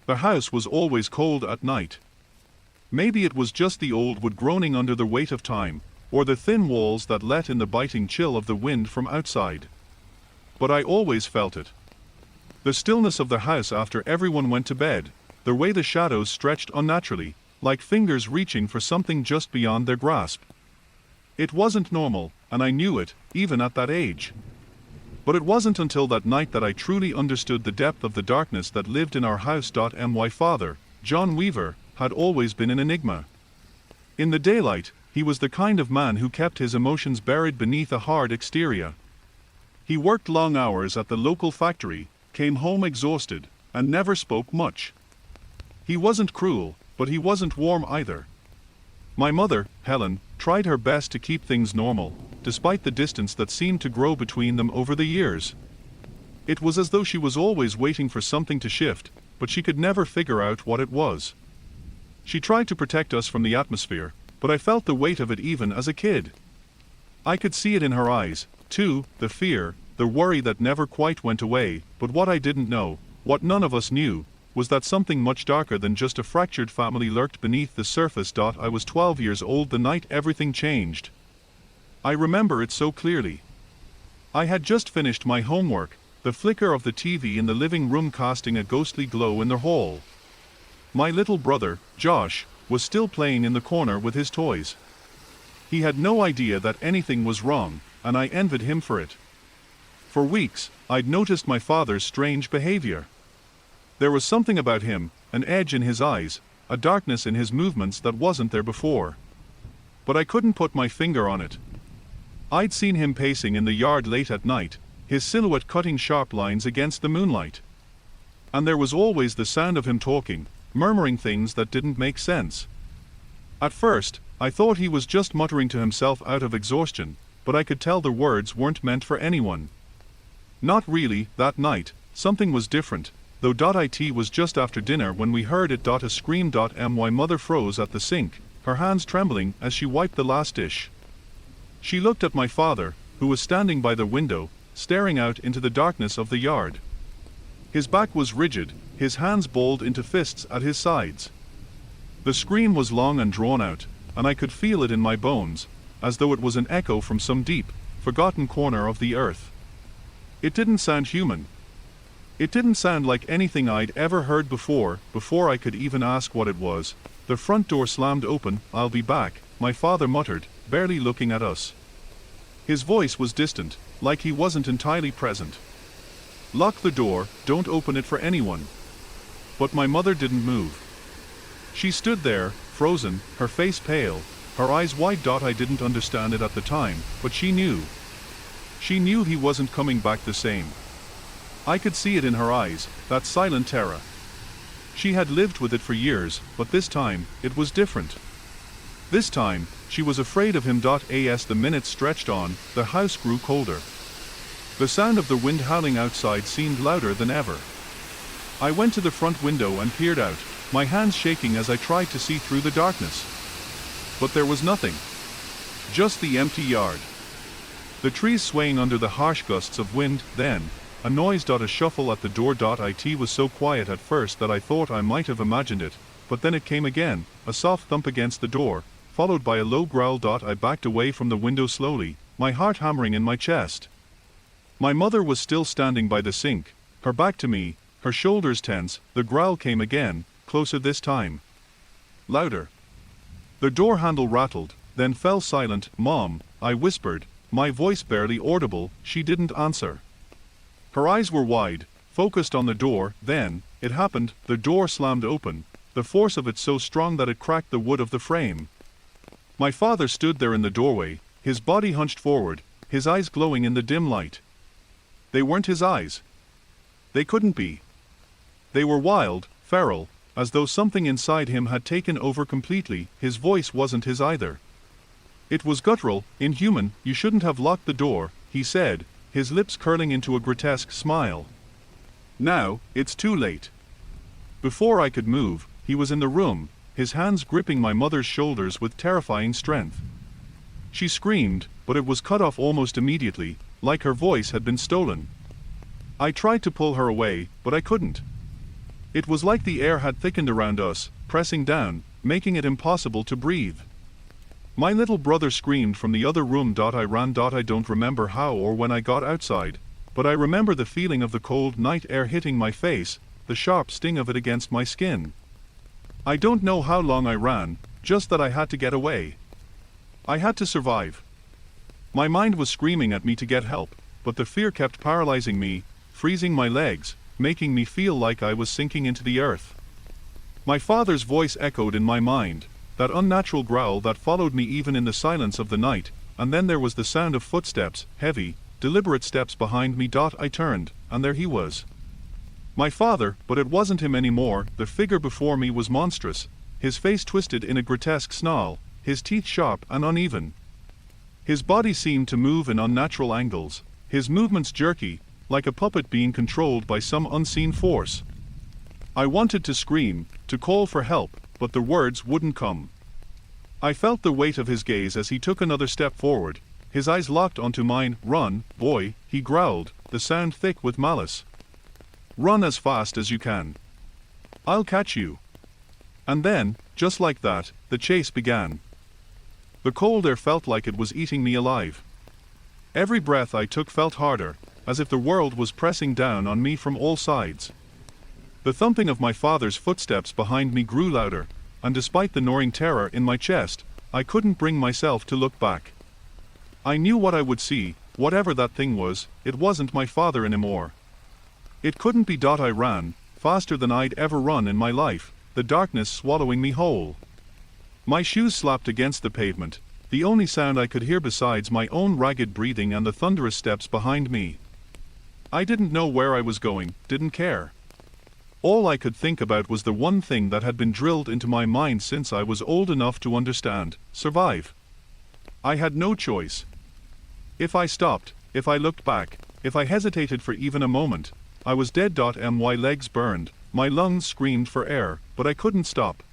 The house was always cold at night. Maybe it was just the old wood groaning under the weight of time, or the thin walls that let in the biting chill of the wind from outside. But I always felt it. The stillness of the house after everyone went to bed, the way the shadows stretched unnaturally, like fingers reaching for something just beyond their grasp. It wasn't normal, and I knew it, even at that age. But it wasn't until that night that I truly understood the depth of the darkness that lived in our house. My father, John Weaver, had always been an enigma. In the daylight, he was the kind of man who kept his emotions buried beneath a hard exterior. He worked long hours at the local factory, came home exhausted, and never spoke much. He wasn't cruel, but he wasn't warm either. My mother, Helen, tried her best to keep things normal, despite the distance that seemed to grow between them over the years. It was as though she was always waiting for something to shift, but she could never figure out what it was. She tried to protect us from the atmosphere, but I felt the weight of it even as a kid. I could see it in her eyes, too, the fear, the worry that never quite went away, but what I didn't know, what none of us knew, was that something much darker than just a fractured family lurked beneath the surface. I was 12 years old the night everything changed. I remember it so clearly. I had just finished my homework, the flicker of the TV in the living room casting a ghostly glow in the hall. My little brother, Josh, was still playing in the corner with his toys. He had no idea that anything was wrong, and I envied him for it. For weeks, I'd noticed my father's strange behavior. There was something about him, an edge in his eyes, a darkness in his movements that wasn't there before. But I couldn't put my finger on it. I'd seen him pacing in the yard late at night, his silhouette cutting sharp lines against the moonlight. And there was always the sound of him talking, murmuring things that didn't make sense. At first, I thought he was just muttering to himself out of exhaustion, but I could tell the words weren't meant for anyone. Not really. That night, something was different, though. It was just after dinner when we heard it. A scream. My mother froze at the sink, her hands trembling as she wiped the last dish. She looked at my father, who was standing by the window, staring out into the darkness of the yard. His back was rigid, his hands balled into fists at his sides. The scream was long and drawn out, and I could feel it in my bones, as though it was an echo from some deep, forgotten corner of the earth. It didn't sound human. It didn't sound like anything I'd ever heard before. Before I could even ask what it was, the front door slammed open. "I'll be back," my father muttered, barely looking at us. His voice was distant, like he wasn't entirely present. "Lock the door, don't open it for anyone." But my mother didn't move. She stood there, frozen, her face pale, her eyes wide. I didn't understand it at the time, but she knew. She knew he wasn't coming back the same. I could see it in her eyes, that silent terror. She had lived with it for years, but this time, it was different. This time, she was afraid of him. As the minutes stretched on, the house grew colder. The sound of the wind howling outside seemed louder than ever. I went to the front window and peered out, my hands shaking as I tried to see through the darkness. But there was nothing. Just the empty yard. The trees swaying under the harsh gusts of wind. Then, a noise. A shuffle at the door. It was so quiet at first that I thought I might have imagined it, but then it came again, a soft thump against the door, followed by a low growl. I backed away from the window slowly, my heart hammering in my chest. My mother was still standing by the sink, her back to me, her shoulders tense. The growl came again, closer this time. Louder. The door handle rattled, then fell silent. "Mom," I whispered, my voice barely audible. She didn't answer. Her eyes were wide, focused on the door. Then, it happened. The door slammed open, the force of it so strong that it cracked the wood of the frame. My father stood there in the doorway, his body hunched forward, his eyes glowing in the dim light. They weren't his eyes. They couldn't be. They were wild, feral, as though something inside him had taken over completely. His voice wasn't his either. It was guttural, inhuman. "You shouldn't have locked the door," he said, his lips curling into a grotesque smile. "Now, it's too late." Before I could move, he was in the room, his hands gripping my mother's shoulders with terrifying strength. She screamed, but it was cut off almost immediately, like her voice had been stolen. I tried to pull her away, but I couldn't. It was like the air had thickened around us, pressing down, making it impossible to breathe. My little brother screamed from the other room. I ran. I don't remember how or when I got outside, but I remember the feeling of the cold night air hitting my face, the sharp sting of it against my skin. I don't know how long I ran, just that I had to get away. I had to survive. My mind was screaming at me to get help, but the fear kept paralyzing me, freezing my legs, making me feel like I was sinking into the earth. My father's voice echoed in my mind, that unnatural growl that followed me even in the silence of the night, and then there was the sound of footsteps, heavy, deliberate steps behind me. I turned, and there he was. My father, but it wasn't him anymore. The figure before me was monstrous, his face twisted in a grotesque snarl, his teeth sharp and uneven. His body seemed to move in unnatural angles, his movements jerky, like a puppet being controlled by some unseen force. I wanted to scream, to call for help, but the words wouldn't come. I felt the weight of his gaze as he took another step forward, his eyes locked onto mine. "Run, boy," he growled, the sound thick with malice. "Run as fast as you can. I'll catch you." And then, just like that, the chase began. The cold air felt like it was eating me alive. Every breath I took felt harder, as if the world was pressing down on me from all sides. The thumping of my father's footsteps behind me grew louder, and despite the gnawing terror in my chest, I couldn't bring myself to look back. I knew what I would see, whatever that thing was. It wasn't my father anymore. It couldn't be. I ran, faster than I'd ever run in my life, the darkness swallowing me whole. My shoes slapped against the pavement, the only sound I could hear besides my own ragged breathing and the thunderous steps behind me. I didn't know where I was going, didn't care. All I could think about was the one thing that had been drilled into my mind since I was old enough to understand: survive. I had no choice. If I stopped, if I looked back, if I hesitated for even a moment, I was dead. My legs burned, my lungs screamed for air, but I couldn't stop.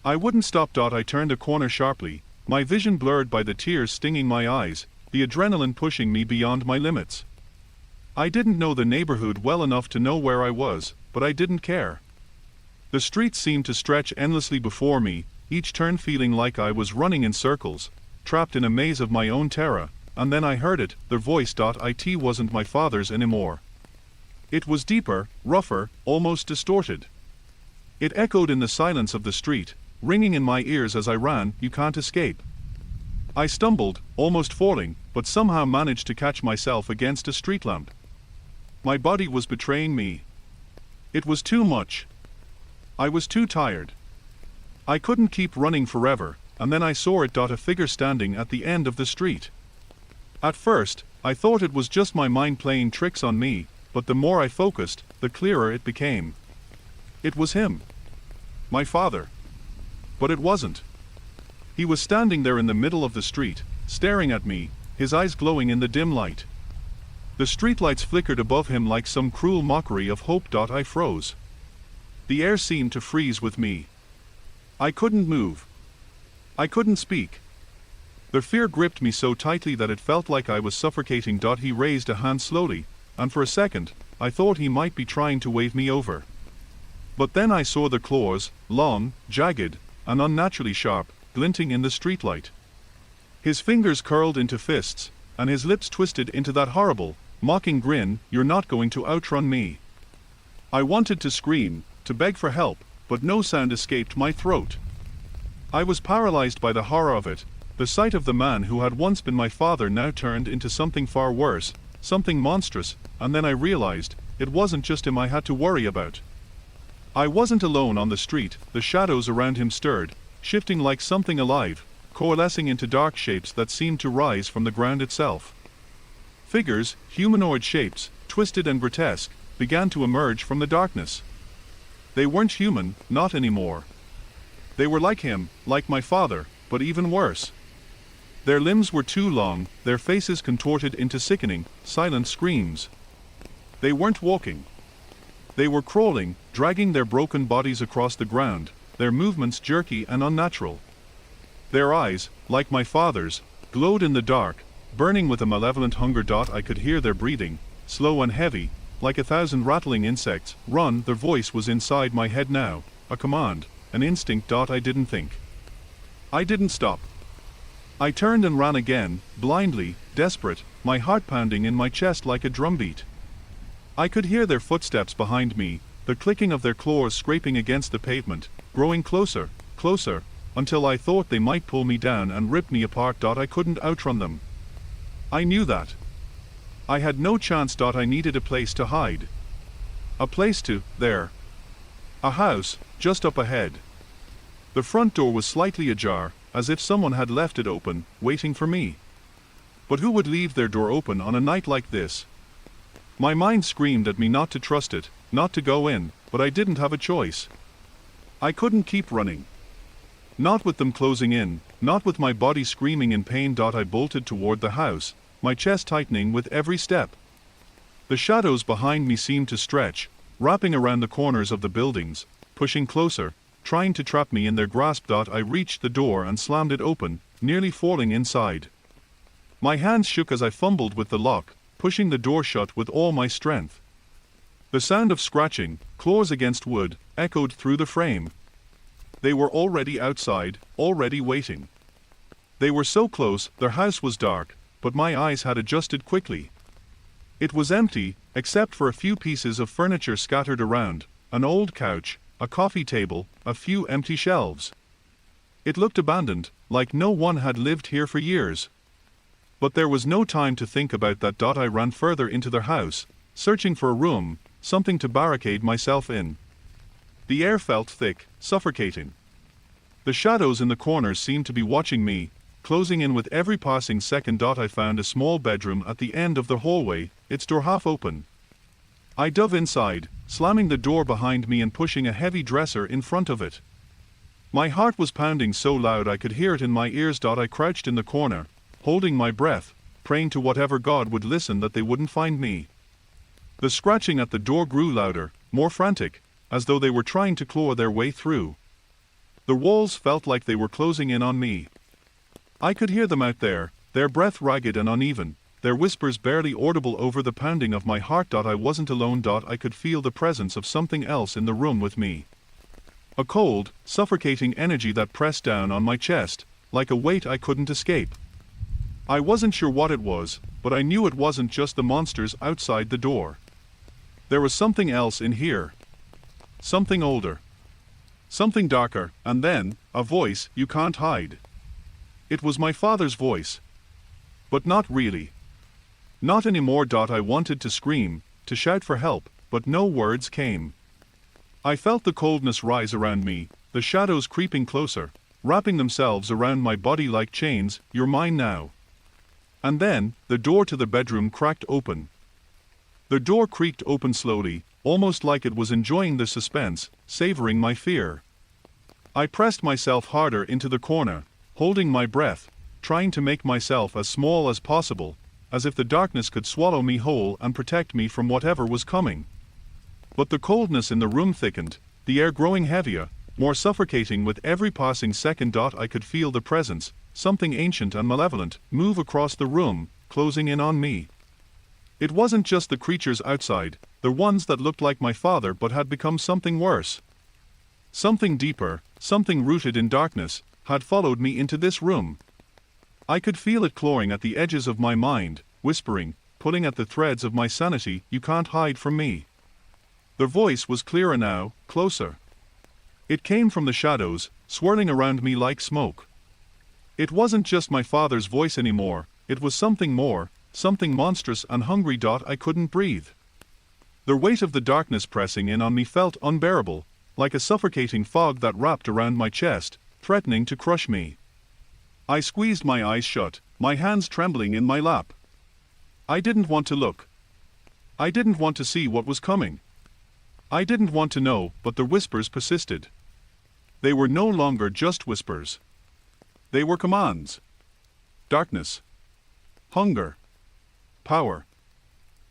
I wouldn't stop. I turned a corner sharply, my vision blurred by the tears stinging my eyes, the adrenaline pushing me beyond my limits. I didn't know the neighborhood well enough to know where I was, but I didn't care. The streets seemed to stretch endlessly before me, each turn feeling like I was running in circles, trapped in a maze of my own terror, and then I heard it, their voice. It wasn't my father's anymore. It was deeper, rougher, almost distorted. It echoed in the silence of the street, ringing in my ears as I ran. "You can't escape." I stumbled, almost falling, but somehow managed to catch myself against a street lamp. My body was betraying me. It was too much. I was too tired. I couldn't keep running forever, and then I saw it. A figure standing at the end of the street. At first, I thought it was just my mind playing tricks on me, but the more I focused, the clearer it became. It was him. My father. But it wasn't. He was standing there in the middle of the street, staring at me, his eyes glowing in the dim light. The streetlights flickered above him like some cruel mockery of hope. I froze. The air seemed to freeze with me. I couldn't move. I couldn't speak. The fear gripped me so tightly that it felt like I was suffocating. He raised a hand slowly, and for a second, I thought he might be trying to wave me over. But then I saw the claws, long, jagged, and unnaturally sharp, glinting in the streetlight. His fingers curled into fists, and his lips twisted into that horrible, mocking grin. "You're not going to outrun me." I wanted to scream, to beg for help, but no sound escaped my throat. I was paralyzed by the horror of it, the sight of the man who had once been my father now turned into something far worse, something monstrous, and then I realized, it wasn't just him I had to worry about. I wasn't alone on the street. The shadows around him stirred, shifting like something alive, coalescing into dark shapes that seemed to rise from the ground itself. Figures, humanoid shapes, twisted and grotesque, began to emerge from the darkness. They weren't human, not anymore. They were like him, like my father, but even worse. Their limbs were too long, their faces contorted into sickening, silent screams. They weren't walking. They were crawling, dragging their broken bodies across the ground, their movements jerky and unnatural. Their eyes, like my father's, glowed in the dark, burning with a malevolent hunger. I could hear their breathing, slow and heavy, like 1,000 rattling insects. Run, their voice was inside my head now, a command, an instinct. I didn't think. I didn't stop. I turned and ran again, blindly, desperate, my heart pounding in my chest like a drumbeat. I could hear their footsteps behind me, the clicking of their claws scraping against the pavement, growing closer, closer, until I thought they might pull me down and rip me apart. I couldn't outrun them. I knew that. I had no chance. I needed a place to hide. A place to, there. A house, just up ahead. The front door was slightly ajar, as if someone had left it open, waiting for me. But who would leave their door open on a night like this? My mind screamed at me not to trust it, not to go in, but I didn't have a choice. I couldn't keep running. Not with them closing in, not with my body screaming in pain. I bolted toward the house, my chest tightening with every step. The shadows behind me seemed to stretch, wrapping around the corners of the buildings, pushing closer, trying to trap me in their grasp. I reached the door and slammed it open, nearly falling inside. My hands shook as I fumbled with the lock, pushing the door shut with all my strength. The sound of scratching, claws against wood, echoed through the frame. They were already outside, already waiting. They were so close. Their house was dark, but my eyes had adjusted quickly. It was empty, except for a few pieces of furniture scattered around, an old couch, a coffee table, a few empty shelves. It looked abandoned, like no one had lived here for years. But there was no time to think about that. I ran further into their house, searching for a room, something to barricade myself in. The air felt thick, suffocating. The shadows in the corners seemed to be watching me, closing in with every passing second. I found a small bedroom at the end of the hallway, its door half open. I dove inside, slamming the door behind me and pushing a heavy dresser in front of it. My heart was pounding so loud I could hear it in my ears. I crouched in the corner, holding my breath, praying to whatever God would listen that they wouldn't find me. The scratching at the door grew louder, more frantic, as though they were trying to claw their way through. The walls felt like they were closing in on me. I could hear them out there, their breath ragged and uneven, their whispers barely audible over the pounding of my heart. I wasn't alone. I could feel the presence of something else in the room with me. A cold, suffocating energy that pressed down on my chest, like a weight I couldn't escape. I wasn't sure what it was, but I knew it wasn't just the monsters outside the door. There was something else in here. Something older. Something darker, and then, a voice you can't hide. It was my father's voice. But not really. Not anymore. I wanted to scream, to shout for help, but no words came. I felt the coldness rise around me, the shadows creeping closer, wrapping themselves around my body like chains. You're mine now. And then, the door to the bedroom cracked open. The door creaked open slowly, almost like it was enjoying the suspense, savoring my fear. I pressed myself harder into the corner, holding my breath, trying to make myself as small as possible, as if the darkness could swallow me whole and protect me from whatever was coming. But the coldness in the room thickened, the air growing heavier, more suffocating with every passing second. I could feel the presence, something ancient and malevolent, move across the room, closing in on me. It wasn't just the creatures outside, the ones that looked like my father but had become something worse. Something deeper, something rooted in darkness, had followed me into this room. I could feel it clawing at the edges of my mind, whispering, pulling at the threads of my sanity. You can't hide from me. The voice was clearer now, closer. It came from the shadows, swirling around me like smoke. It wasn't just my father's voice anymore, it was something more, something monstrous and hungry. I couldn't breathe. The weight of the darkness pressing in on me felt unbearable, like a suffocating fog that wrapped around my chest, threatening to crush me. I squeezed my eyes shut, my hands trembling in my lap. I didn't want to look. I didn't want to see what was coming. I didn't want to know, but the whispers persisted. They were no longer just whispers. They were commands. Darkness. Hunger. Power.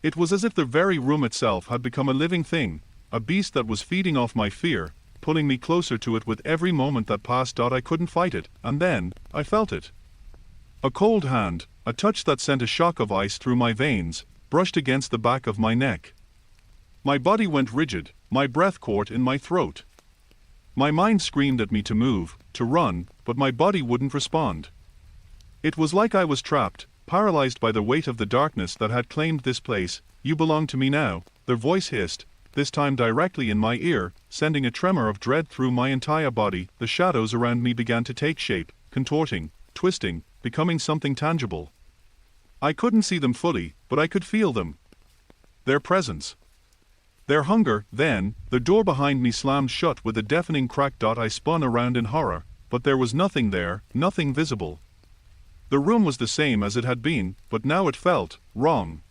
It was as if the very room itself had become a living thing, a beast that was feeding off my fear, pulling me closer to it with every moment that passed. I couldn't fight it, and then, I felt it. A cold hand, a touch that sent a shock of ice through my veins, brushed against the back of my neck. My body went rigid, my breath caught in my throat. My mind screamed at me to move, to run, but my body wouldn't respond. It was like I was trapped, paralyzed by the weight of the darkness that had claimed this place. "You belong to me now," their voice hissed, this time directly in my ear, sending a tremor of dread through my entire body. The shadows around me began to take shape, contorting, twisting, becoming something tangible. I couldn't see them fully, but I could feel them. Their presence. Their hunger. Then, the door behind me slammed shut with a deafening crack. I spun around in horror, but there was nothing there, nothing visible. The room was the same as it had been, but now it felt wrong.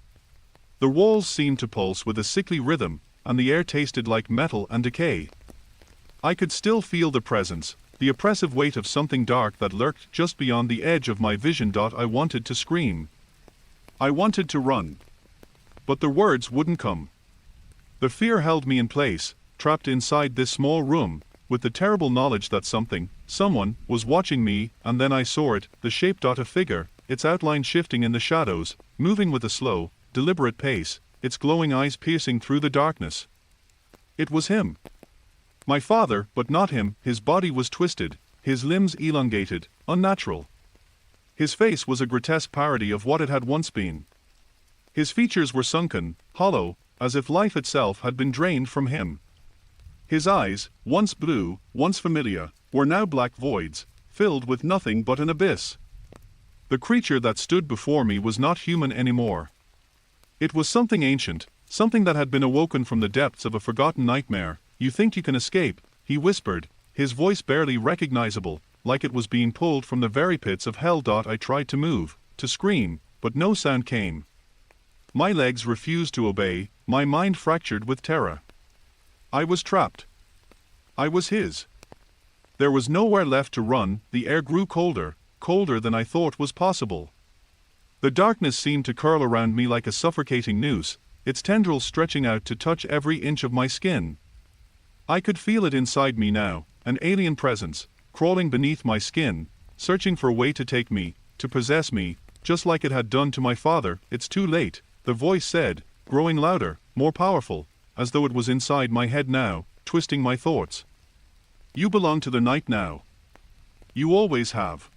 The walls seemed to pulse with a sickly rhythm, and the air tasted like metal and decay. I could still feel the presence, the oppressive weight of something dark that lurked just beyond the edge of my vision. I wanted to scream. I wanted to run. But the words wouldn't come. The fear held me in place, trapped inside this small room, with the terrible knowledge that someone, was watching me. And then I saw it, the shape. A figure, its outline shifting in the shadows, moving with a slow, deliberate pace, its glowing eyes piercing through the darkness. It was him. My father, but not him. His body was twisted, his limbs elongated, unnatural. His face was a grotesque parody of what it had once been. His features were sunken, hollow, as if life itself had been drained from him. His eyes, once blue, once familiar, were now black voids, filled with nothing but an abyss. The creature that stood before me was not human anymore. It was something ancient, something that had been awoken from the depths of a forgotten nightmare. "You think you can escape," he whispered, his voice barely recognizable, like it was being pulled from the very pits of hell. I tried to move, to scream, but no sound came. My legs refused to obey, my mind fractured with terror. I was trapped. I was his. There was nowhere left to run. The air grew colder, colder than I thought was possible. The darkness seemed to curl around me like a suffocating noose, its tendrils stretching out to touch every inch of my skin. I could feel it inside me now, an alien presence, crawling beneath my skin, searching for a way to take me, to possess me, just like it had done to my father. "It's too late," the voice said, growing louder, more powerful, as though it was inside my head now, twisting my thoughts. "You belong to the night now. You always have."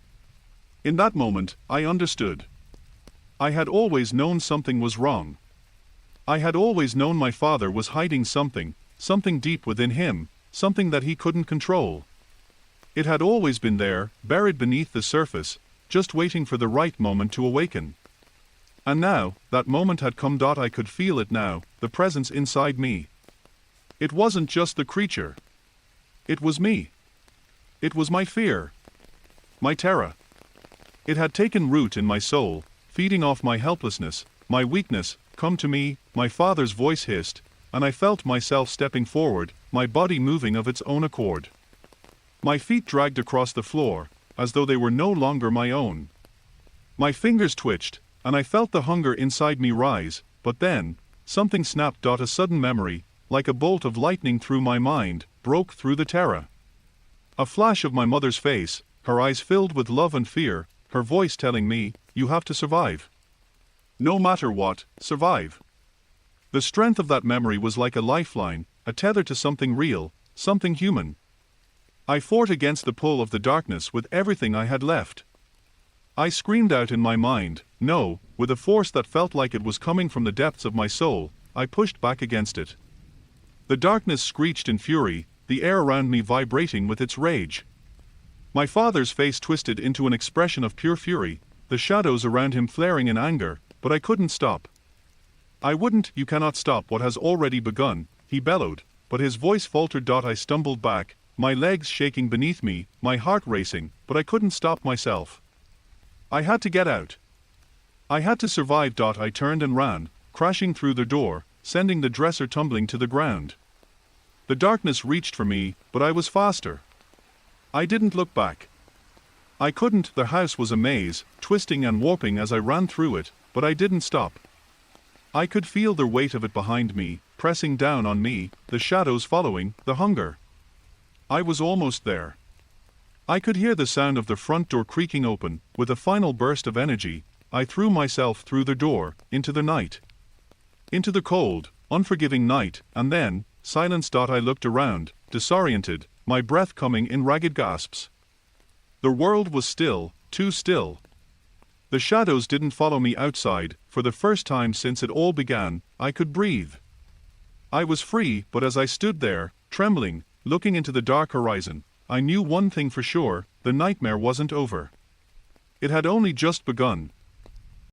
In that moment, I understood. I had always known something was wrong. I had always known my father was hiding something deep within him, something that he couldn't control. It had always been there, buried beneath the surface, just waiting for the right moment to awaken. And now, that moment had come. I could feel it now, the presence inside me. It wasn't just the creature. It was me. It was my fear. My terror. It had taken root in my soul, feeding off my helplessness, my weakness. "Come to me," my father's voice hissed, and I felt myself stepping forward, my body moving of its own accord. My feet dragged across the floor, as though they were no longer my own. My fingers twitched, and I felt the hunger inside me rise, but then, something snapped. A sudden memory, like a bolt of lightning through my mind, broke through the terror. A flash of my mother's face, her eyes filled with love and fear, her voice telling me, "You have to survive. No matter what, survive." The strength of that memory was like a lifeline, a tether to something real, something human. I fought against the pull of the darkness with everything I had left. I screamed out in my mind, "No," with a force that felt like it was coming from the depths of my soul. I pushed back against it. The darkness screeched in fury, the air around me vibrating with its rage. My father's face twisted into an expression of pure fury, the shadows around him flaring in anger, but I couldn't stop. "I wouldn't." "You cannot stop what has already begun," he bellowed, but his voice faltered. I stumbled back, my legs shaking beneath me, my heart racing, but I couldn't stop myself. I had to get out. I had to survive. I turned and ran, crashing through the door, sending the dresser tumbling to the ground. The darkness reached for me, but I was faster. I didn't look back. I couldn't. The house was a maze, twisting and warping as I ran through it, but I didn't stop. I could feel the weight of it behind me, pressing down on me, the shadows following, the hunger. I was almost there. I could hear the sound of the front door creaking open. With a final burst of energy, I threw myself through the door, into the night. Into the cold, unforgiving night, and then, silence. I looked around, disoriented, my breath coming in ragged gasps. The world was still, too still. The shadows didn't follow me outside. For the first time since it all began, I could breathe. I was free, but as I stood there, trembling, looking into the dark horizon, I knew one thing for sure: the nightmare wasn't over. It had only just begun,